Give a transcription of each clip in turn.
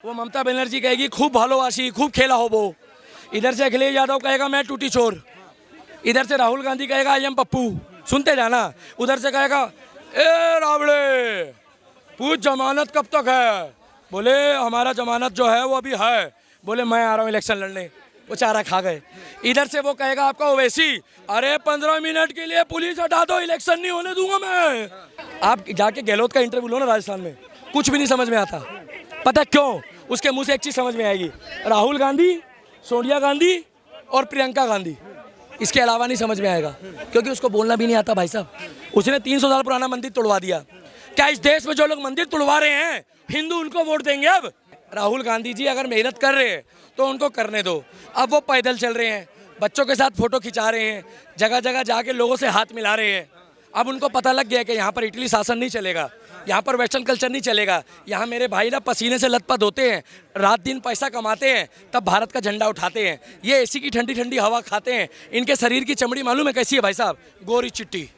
वो ममता बनर्जी कहेगी खूब भालोवासी, खूब खेला हो वो। इधर से अखिलेश यादव कहेगा मैं टूटी चोर। इधर से राहुल गांधी कहेगा आई एम पप्पू। सुनते जाना। उधर से कहेगा ए रावड़े पूछ जमानत कब तक है। बोले हमारा जमानत जो है वो अभी है। बोले मैं आ रहा हूँ इलेक्शन लड़ने। वो चारा खा गए। इधर से वो कहेगा आपका ओवैसी, अरे 15 मिनट के लिए पुलिस हटा दो, इलेक्शन नहीं होने दूंगा मैं। आप जाके गहलोत का इंटरव्यू लो ना राजस्थान में, कुछ भी नहीं समझ में आता। पता क्यों? उसके मुंह से एक चीज समझ में आएगी, राहुल गांधी, सोनिया गांधी और प्रियंका गांधी। इसके अलावा नहीं समझ में आएगा, क्योंकि उसको बोलना भी नहीं आता भाई साहब। उसने 300 साल पुराना मंदिर तोड़वा दिया। क्या इस देश में जो लोग मंदिर तोड़वा रहे हैं हिंदू उनको वोट देंगे? अब राहुल गांधी जी अगर मेहनत कर रहे हैं तो उनको करने दो। अब वो पैदल चल रहे हैं, बच्चों के साथ फोटो खिंचा रहे हैं, जगह जगह जाके लोगों से हाथ मिला रहे हैं। अब उनको पता लग गया कि यहाँ पर इटली शासन नहीं चलेगा, यहाँ पर वेस्टर्न कल्चर नहीं चलेगा। यहाँ मेरे भाई ना पसीने से लथपथ होते हैं, रात दिन पैसा कमाते हैं, तब भारत का झंडा उठाते हैं। ये एसी की ठंडी ठंडी हवा खाते हैं। इनके शरीर की चमड़ी मालूम है कैसी है भाई साहब? गोरी चिट्टी।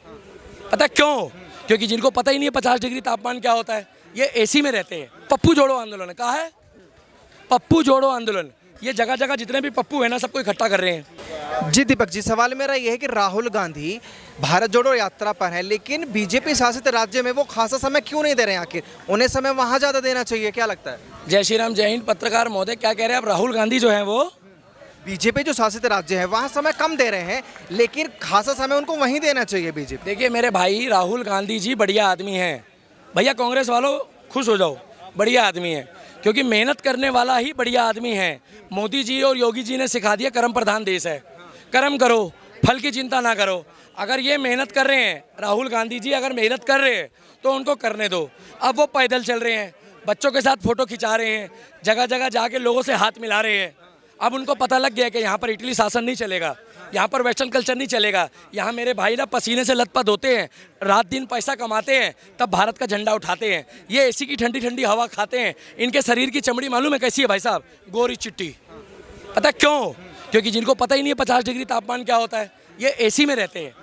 पता क्यों? क्योंकि जिनको पता ही नहीं है 50 डिग्री तापमान क्या होता है, ये एसी में रहते हैं। पप्पू जोड़ो आंदोलन कहा है, पप्पू जोड़ो आंदोलन। ये जगह जगह जितने भी पप्पू है ना सबको इकट्ठा कर रहे हैं। जी दीपक जी, सवाल मेरा यह है कि राहुल गांधी भारत जोड़ो यात्रा पर है, लेकिन बीजेपी शासित राज्य में वो खासा समय क्यों नहीं दे रहे हैं? आखिर उन्हें समय वहां ज्यादा देना चाहिए, क्या लगता है? जय श्री राम, जय हिंद। पत्रकार महोदय क्या कह रहे हैं आप? राहुल गांधी जो है वो बीजेपी जो शासित राज्य है वहां समय कम दे रहे हैं, लेकिन खासा समय उनको वहीं देना चाहिए बीजेपी। देखिए मेरे भाई, राहुल गांधी जी बढ़िया आदमी हैं। भैया कांग्रेस वालों खुश हो जाओ, बढ़िया आदमी है, क्योंकि मेहनत करने वाला ही बढ़िया आदमी है। मोदी जी और योगी जी ने सिखा दिया कर्म प्रधान देश है। कर्म करो, फल की चिंता ना करो। अगर ये मेहनत कर रहे हैं, राहुल गांधी जी अगर मेहनत कर रहे हैं तो उनको करने दो। अब वो पैदल चल रहे हैं, बच्चों के साथ फोटो खिंचा रहे हैं, जगह जगह जाके लोगों से हाथ मिला रहे हैं। अब उनको पता लग गया कि यहाँ पर इटली शासन नहीं चलेगा, यहाँ पर वेस्टर्न कल्चर नहीं चलेगा। यहाँ मेरे भाई ना पसीने से लथपथ होते हैं, रात दिन पैसा कमाते हैं, तब भारत का झंडा उठाते हैं। ये एसी की ठंडी ठंडी हवा खाते हैं। इनके शरीर की चमड़ी मालूम है कैसी है भाई साहब? गोरी चिट्टी। पता क्यों? क्योंकि जिनको पता ही नहीं है 50 डिग्री तापमान क्या होता है, ये एसी में रहते हैं।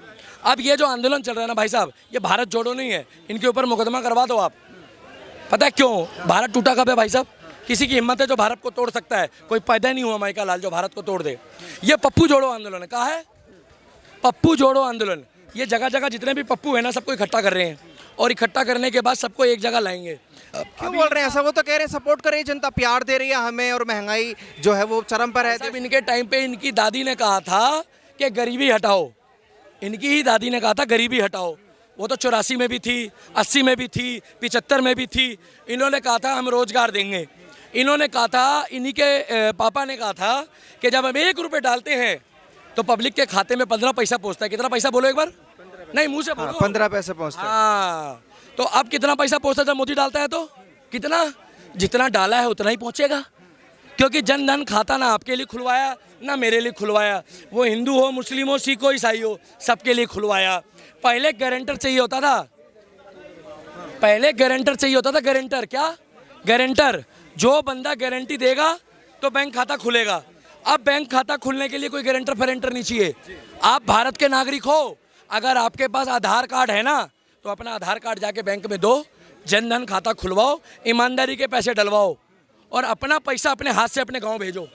अब ये जो आंदोलन चल रहा है ना भाई साहब, ये भारत जोड़ो नहीं है, इनके ऊपर मुकदमा करवा दो आप। पता क्यों? भारत टूटा कब है भाई साहब? किसी की हिम्मत है जो भारत को तोड़ सकता है? कोई पैदा नहीं हुआ माइका लाल जो भारत को तोड़ दे। ये पप्पू जोड़ो आंदोलन है, कहा है पप्पू जोड़ो आंदोलन। ये जगह जगह जितने भी पप्पू है ना सबको इकट्ठा कर रहे हैं, और इकट्ठा करने के बाद सबको एक जगह लाएंगे। क्यों बोल रहे हैं ऐसा? वो तो कह रहे हैं सपोर्ट कर रही है जनता, प्यार दे रही है हमें, और महंगाई जो है वो चरम पर है। जब इनके टाइम पे इनकी दादी ने कहा था कि गरीबी हटाओ, इनकी ही दादी ने कहा था गरीबी हटाओ। वो तो 84 में भी थी, 80 में भी थी, 75 में भी थी। इन्होंने कहा था हम रोजगार देंगे। इन्होंने कहा था, इन्हीं के पापा ने कहा था कि जब हम 1 रुपये डालते हैं तो पब्लिक के खाते में 15 पैसा पहुंचता है। कितना पैसा बोलो एक बार? नहीं, मुंह से बोलो। 15 पैसे पहुंचते हैं। हाँ, तो अब कितना पैसा पहुंचता है जब मोदी डालता है? तो कितना? जितना डाला है उतना ही पहुंचेगा, क्योंकि जन धन खाता ना आपके लिए खुलवाया ना मेरे लिए खुलवाया। वो हिंदू हो, मुस्लिम हो, सिख हो, ईसाई हो, सबके लिए खुलवाया। पहले गारंटर चाहिए होता था, पहले गारंटर चाहिए होता था। गारंटर क्या? गारंटर जो बंदा गारंटी देगा तो बैंक खाता खुलेगा। अब बैंक खाता खुलने के लिए कोई गारंटर फरेंटर नहीं चाहिए। आप भारत के नागरिक हो, अगर आपके पास आधार कार्ड है ना तो अपना आधार कार्ड जाके बैंक में दो, जनधन खाता खुलवाओ, ईमानदारी के पैसे डलवाओ, और अपना पैसा अपने हाथ से अपने गांव भेजो।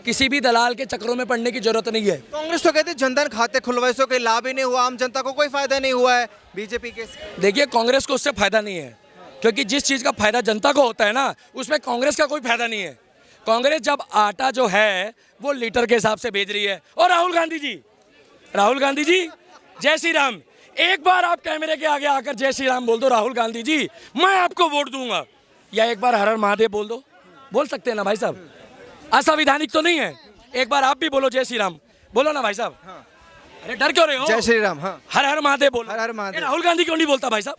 किसी भी दलाल के चक्रों में पड़ने की जरूरत नहीं है। कांग्रेस तो कहती है जनधन खाते खुलवाए से कोई लाभ ही नहीं हुआ, आम जनता को कोई फायदा नहीं हुआ है बीजेपी के। देखिए कांग्रेस को उससे फायदा नहीं है, क्योंकि जिस चीज़ का फायदा जनता को होता है ना उसमें कांग्रेस का कोई फायदा नहीं है। कांग्रेस जब आटा जो है वो लीटर के हिसाब से भेज रही है। और राहुल गांधी जी जय श्री राम। एक बार आप कैमरे के आगे आकर जय श्री राम बोल दो, राहुल गांधी जी मैं आपको वोट दूंगा, या एक बार हर हर महादेव बोल दो। बोल सकते हैं ना भाई साहब? असंवैधानिक तो नहीं है? एक बार आप भी बोलो जय श्री राम, बोलो ना भाई साहब। अरे डर क्यों रहे हो? जय श्री राम। हाँ, हर हर महादेव बोलो। हर हर महादेव। राहुल गांधी क्यों नहीं बोलता भाई साहब?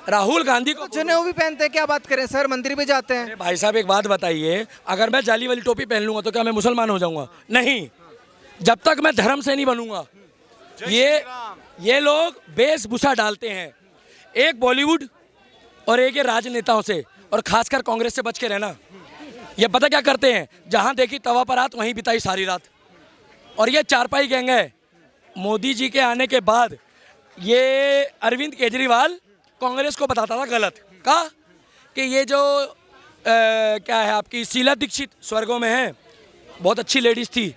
राहुल गांधी को जनेऊ भी पहनते हैं, क्या बात करें सर, मंदिर भी जाते हैं। अरे भाई साहब एक बात बताइए, अगर मैं जाली वाली टोपी पहन लूंगा तो क्या मैं मुसलमान हो जाऊंगा? नहीं, जब तक मैं धर्म से नहीं बनूंगा। ये लोग वेशभूषा डालते हैं, एक बॉलीवुड और एक ये राजनेताओं से, और खासकर कांग्रेस से बच के रहना। ये पता क्या करते हैं? जहां देखी तवा पर रात वहीं बिताई सारी रात। और ये चारपाई गैंग है। मोदी जी के आने के बाद ये अरविंद केजरीवाल कांग्रेस को बताता था गलत का, कि ये जो क्या है आपकी शीला दीक्षित स्वर्गों में है, बहुत अच्छी लेडीज थी,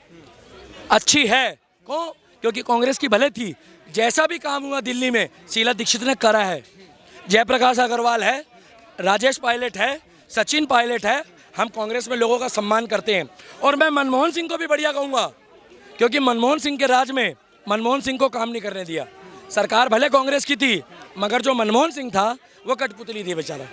अच्छी है। क्यों? क्योंकि कांग्रेस की भले थी। जैसा भी काम हुआ दिल्ली में शीला दीक्षित ने करा है। जयप्रकाश अग्रवाल है, राजेश पायलट है, सचिन पायलट है। हम कांग्रेस में लोगों का सम्मान करते हैं। और मैं मनमोहन सिंह को भी बढ़िया कहूँगा, क्योंकि मनमोहन सिंह के राज में मनमोहन सिंह को काम नहीं करने दिया। सरकार भले कांग्रेस की थी, मगर जो मनमोहन सिंह था वो कठपुतली थी बेचारा।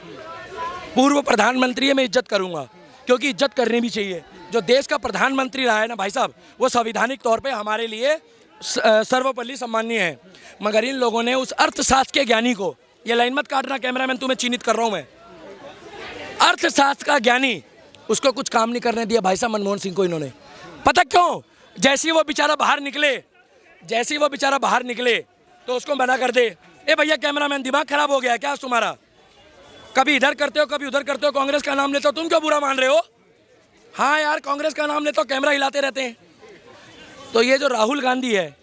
पूर्व प्रधानमंत्री है, मैं इज्जत करूँगा, क्योंकि इज्जत करनी भी चाहिए। जो देश का प्रधानमंत्री रहा है ना भाई साहब, वो संवैधानिक तौर पे हमारे लिए सर्वपल्ली सम्मानीय है। मगर इन लोगों ने उस अर्थशास्त्र के ज्ञानी को, ये लाइन मत काटना कैमरामैन, तुम्हें चिन्हित कर रहा हूँ मैं, अर्थशास्त्र का ज्ञानी, उसको कुछ काम नहीं करने दिया भाई साहब मनमोहन सिंह को इन्होंने। पता क्यों? जैसे ही वो बेचारा बाहर निकले तो उसको मना कर दे, ए भैया कैमरामैन दिमाग खराब हो गया है क्या तुम्हारा? कभी इधर करते हो कभी उधर करते हो, कांग्रेस का नाम लेते हो, तुम क्यों बुरा मान रहे हो? हाँ यार, कांग्रेस का नाम लेते हो, कैमरा हिलाते रहते हैं। तो ये जो राहुल गांधी है,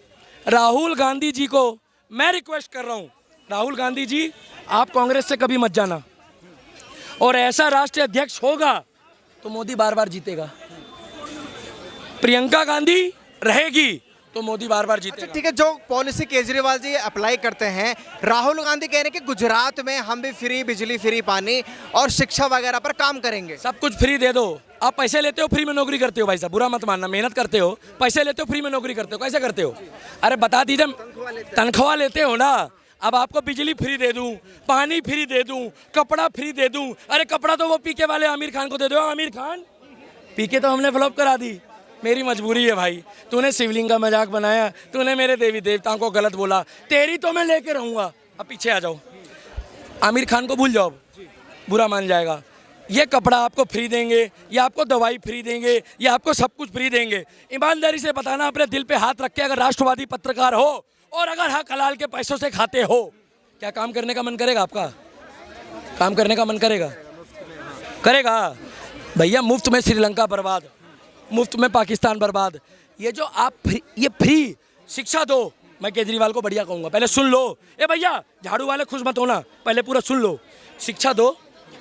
राहुल गांधी जी को मैं रिक्वेस्ट कर रहा हूँ, राहुल गांधी जी आप कांग्रेस से कभी मत जाना। और ऐसा राष्ट्रीय अध्यक्ष होगा तो मोदी बार बार जीतेगा। प्रियंका गांधी रहेगी तो मोदी बार बार जीतेगा। अच्छा ठीक है, जो पॉलिसी केजरीवाल जी अप्लाई करते हैं, राहुल गांधी कह रहे हैं कि गुजरात में हम भी फ्री बिजली, फ्री पानी और शिक्षा वगैरह पर काम करेंगे। सब कुछ फ्री दे दो। आप पैसे लेते हो, फ्री में नौकरी करते हो भाई साहब, बुरा मत मानना, मेहनत करते हो, पैसे लेते हो, फ्री में नौकरी करते हो, कैसे करते हो? अरे बता दीजिए, तनख्वाह लेते हो ना। अब आपको बिजली फ्री दे दूं, पानी फ्री दे दूं, कपड़ा फ्री दे दूं। अरे कपड़ा तो वो पीके वाले आमिर खान को दे दो। आमिर खान पीके तो हमने फ्लॉप करा दी, मेरी मजबूरी है भाई। तूने शिवलिंग का मजाक बनाया, तूने मेरे देवी देवताओं को गलत बोला, तेरी तो मैं लेके रहूँगा। अब पीछे आ जाओ, आमिर खान को भूल जाओ, बुरा मान जाएगा। ये कपड़ा आपको फ्री देंगे, या आपको दवाई फ्री देंगे, या आपको सब कुछ फ्री देंगे। ईमानदारी से बताना, अपने दिल पे हाथ रख के, अगर राष्ट्रवादी पत्रकार हो और अगर हक हलाल के पैसों से खाते हो, क्या काम करने का मन करेगा आपका? काम करने का मन करेगा भैया? मुफ्त में श्रीलंका बर्बाद, मुफ्त में पाकिस्तान बर्बाद। ये जो आप ये फ्री शिक्षा दो, मैं केजरीवाल को बढ़िया कहूँगा। पहले सुन लो, ए भैया झाड़ू वाले खुश मत होना, पहले पूरा सुन लो। शिक्षा दो,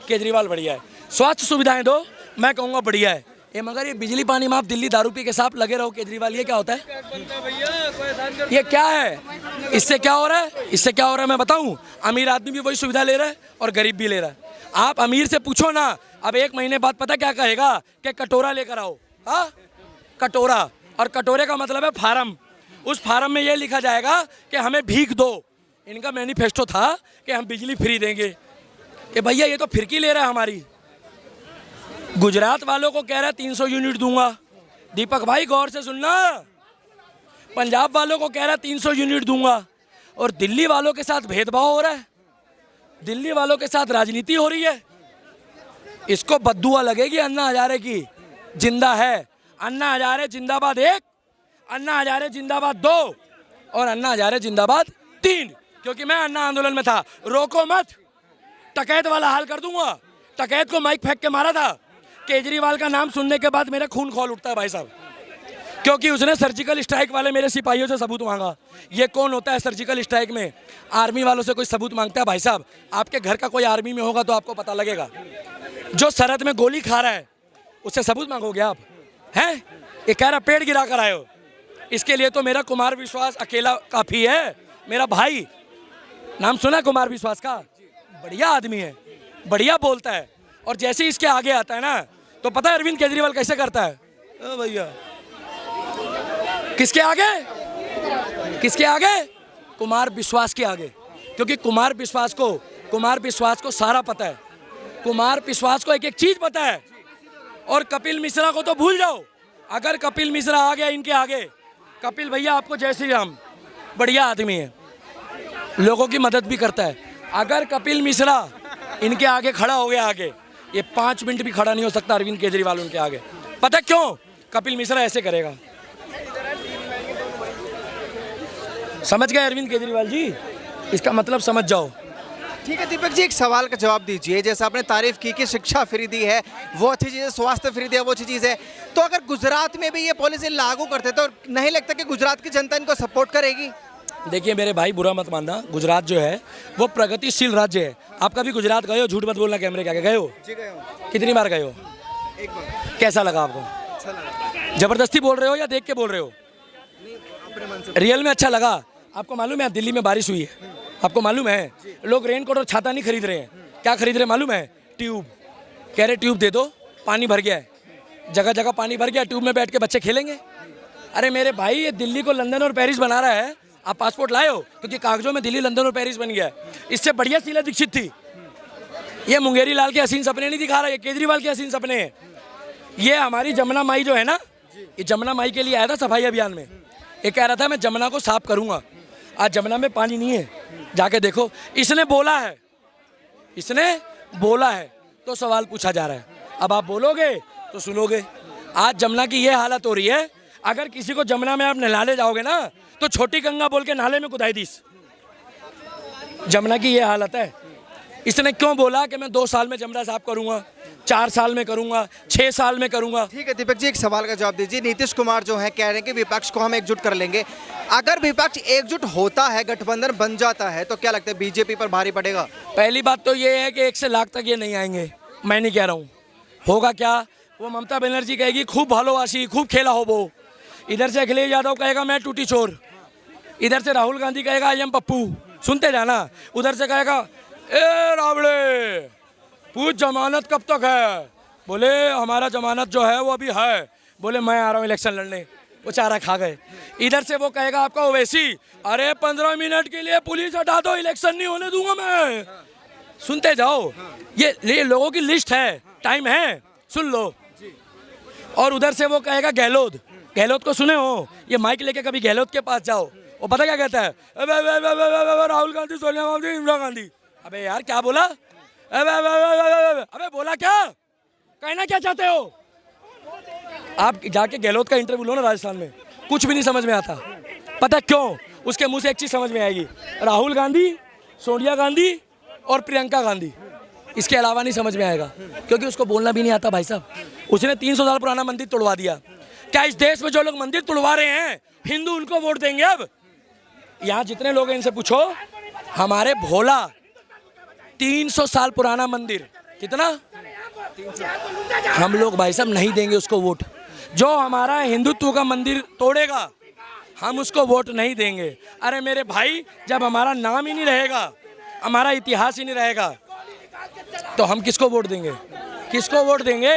केजरीवाल बढ़िया है। स्वास्थ्य सुविधाएं दो, मैं कहूँगा बढ़िया है। ये मगर ये बिजली पानी में आप दिल्ली दारू पी के साथ लगे रहो केजरीवाल, ये क्या होता है? ये क्या है? इससे क्या हो रहा है? इससे क्या हो रहा है मैं बताऊं? अमीर आदमी भी वही सुविधा ले रहा है और गरीब भी ले रहा है। आप अमीर से पूछो ना, अब 1 महीने बाद पता क्या कहेगा कि कटोरा लेकर आओ। हाँ, कटोरा, और कटोरे का मतलब है फार्म। उस फार्म में ये लिखा जाएगा कि हमें भीख दो। इनका मैनिफेस्टो था कि हम बिजली फ्री देंगे। कि भैया ये तो फिरकी ले रहा है हमारी। गुजरात वालों को कह रहा है 300 यूनिट दूंगा। दीपक भाई गौर से सुनना, पंजाब वालों को कह रहा है 300 यूनिट दूंगा। और दिल्ली वालों के साथ भेदभाव हो रहा है, दिल्ली वालों के साथ राजनीति हो रही है। इसको बद्दुआ लगेगी अन्ना हजारे की। जिंदा है अन्ना हजारे जिंदाबाद 1, अन्ना हजारे जिंदाबाद 2 और अन्ना हजारे जिंदाबाद 3। क्योंकि मैं अन्ना आंदोलन में था। रोको मत, टकैत वाला हाल कर दूंगा। टकैत को माइक फेंक के मारा था। केजरीवाल का नाम सुनने के बाद मेरा खून खौल उठता है भाई साहब, क्योंकि उसने सर्जिकल स्ट्राइक वाले मेरे सिपाहियों से सबूत मांगा। ये कौन होता है सर्जिकल स्ट्राइक में? आर्मी वालों से कोई सबूत मांगता है भाई साहब? आपके घर का कोई आर्मी में होगा तो आपको पता लगेगा। जो सरहद में गोली खा रहा है उससे सबूत मांगोगे आप? हैं? ये कह रहा पेड़ गिरा कर आए हो। इसके लिए तो मेरा कुमार विश्वास अकेला काफ़ी है। मेरा भाई, नाम सुना कुमार विश्वास का? बढ़िया आदमी है, बढ़िया बोलता है। और जैसे ही इसके आगे आता है ना, तो पता है अरविंद केजरीवाल कैसे करता है? भैया किसके आगे? किसके आगे? कुमार विश्वास के आगे। क्योंकि कुमार विश्वास को सारा पता है। कुमार विश्वास को एक एक चीज पता है। और कपिल मिश्रा को तो भूल जाओ। अगर कपिल मिश्रा आ गया इनके आगे, कपिल भैया आपको जय श्री राम, बढ़िया आदमी है, लोगों की मदद भी करता है। अगर कपिल मिश्रा इनके आगे खड़ा हो गया, आगे ये 5 मिनट भी खड़ा नहीं हो सकता अरविंद केजरीवाल उनके आगे। पता क्यों? कपिल मिश्रा ऐसे करेगा। समझ गए अरविंद केजरीवाल जी? इसका मतलब समझ जाओ। ठीक है दीपक जी, एक सवाल का जवाब दीजिए। जैसे आपने तारीफ की कि शिक्षा फ्री दी है, वो अच्छी चीज़ है, स्वास्थ्य फ्री दिया वो अच्छी चीज़ है, तो अगर गुजरात में भी ये पॉलिसी लागू करते तो नहीं लगता कि गुजरात की जनता इनको सपोर्ट करेगी? देखिए मेरे भाई, बुरा मत मानना, गुजरात जो है वो प्रगतिशील राज्य है। आप कभी गुजरात गए हो? झूठ मत बोलना कैमरे के आगे, गए हो? जी गए हो कितनी बार गए हो? एक बार। कैसा लगा आपको? अच्छा लगा। जबरदस्ती बोल रहे हो या देख के बोल रहे हो? अपने मन से। रियल में अच्छा लगा। आपको मालूम है दिल्ली में बारिश हुई है? आपको मालूम है लोग रेनकोट और छाता नहीं खरीद रहे हैं? क्या खरीद रहे हैं मालूम है? ट्यूब। कह रहे ट्यूब दे दो, पानी भर गया है, जगह जगह पानी भर गया, ट्यूब में बैठ के बच्चे खेलेंगे। अरे मेरे भाई, ये दिल्ली को लंदन और पेरिस बना रहा है। आप पासपोर्ट लाए हो? क्योंकि कागजों में दिल्ली, लंदन और पेरिस बन गया है। इससे बढ़िया शीला दीक्षित थी। ये मुंगेरी लाल के हसीन सपने नहीं दिखा रहा, ये केजरीवाल के हसीन सपने हैं। ये हमारी जमुना माई जो है ना, ये जमुना माई के लिए आया था सफाई अभियान में। ये कह रहा था मैं जमुना को साफ करूंगा। आज जमुना में पानी नहीं है, जाके देखो। इसने बोला है, इसने बोला है तो सवाल पूछा जा रहा है। अब आप बोलोगे तो सुनोगे। आज जमुना की ये हालत हो रही है, अगर किसी को जमुना में आप नहलाने जाओगे ना तो छोटी गंगा बोल के नाले में कुदाई दीस। जमुना की ये हालत है। इसने क्यों बोला कि मैं 2 साल में जमुना साफ करूंगा, 4 साल में करूंगा, 6 साल में करूंगा? ठीक है दीपक जी, एक सवाल का जवाब दीजिए। नीतीश कुमार जो है कह रहे हैं कि विपक्ष को हम एकजुट कर लेंगे। अगर विपक्ष एकजुट होता है, गठबंधन बन जाता है, तो क्या लगता है बीजेपी पर भारी पड़ेगा? पहली बात तो ये है कि 1 से लाख तक ये नहीं आएंगे। मैं नहीं कह रहा हूँ। होगा क्या? वो ममता बनर्जी कहेगी खूब भालोवासी, खूब खेला हो वो। इधर से अखिलेश यादव कहेगा मैं टूटी चोर। इधर से राहुल गांधी कहेगा आई एम पप्पू। सुनते जाना। उधर से कहेगा ए रावड़े, पूछ जमानत कब तक है? बोले हमारा जमानत जो है वो अभी है। बोले मैं आ रहा हूँ इलेक्शन लड़ने। वो चारा खा गए। इधर से वो कहेगा आपका ओवैसी, अरे 15 मिनट के लिए पुलिस हटा दो, इलेक्शन नहीं होने दूंगा मैं। सुनते जाओ। ये लोगों की लिस्ट है, टाइम है, सुन लो। और उधर से वो कहेगा गहलोत। गहलोत को सुने हो? ये माइक लेके कभी गहलोत के पास जाओ, वो पता क्या कहता है? राहुल गांधी, सोनिया गांधी, इंदिरा गांधी। अबे यार क्या बोला? अबे बोला क्या? कहना क्या चाहते हो? आप जाके गहलोत का इंटरव्यू लो ना राजस्थान में, कुछ भी नहीं समझ में आता। पता क्यों? उसके मुंह से एक चीज समझ में आएगी, राहुल गांधी, सोनिया गांधी और प्रियंका गांधी। इसके अलावा नहीं समझ में आएगा, क्योंकि उसको बोलना भी नहीं आता भाई साहब। उसने 300 साल पुराना मंदिर तोड़वा दिया। क्या इस देश में जो लोग मंदिर तोड़वा रहे हैं हिंदू उनको वोट देंगे? अब यहाँ जितने लोग हैं इनसे पूछो, हमारे भोला 300 साल पुराना मंदिर, कितना? हम लोग भाई साहब नहीं देंगे उसको वोट। जो हमारा हिंदुत्व का मंदिर तोड़ेगा हम उसको वोट नहीं देंगे। अरे मेरे भाई, जब हमारा नाम ही नहीं रहेगा, हमारा इतिहास ही नहीं रहेगा, तो हम किसको वोट देंगे? किसको वोट देंगे?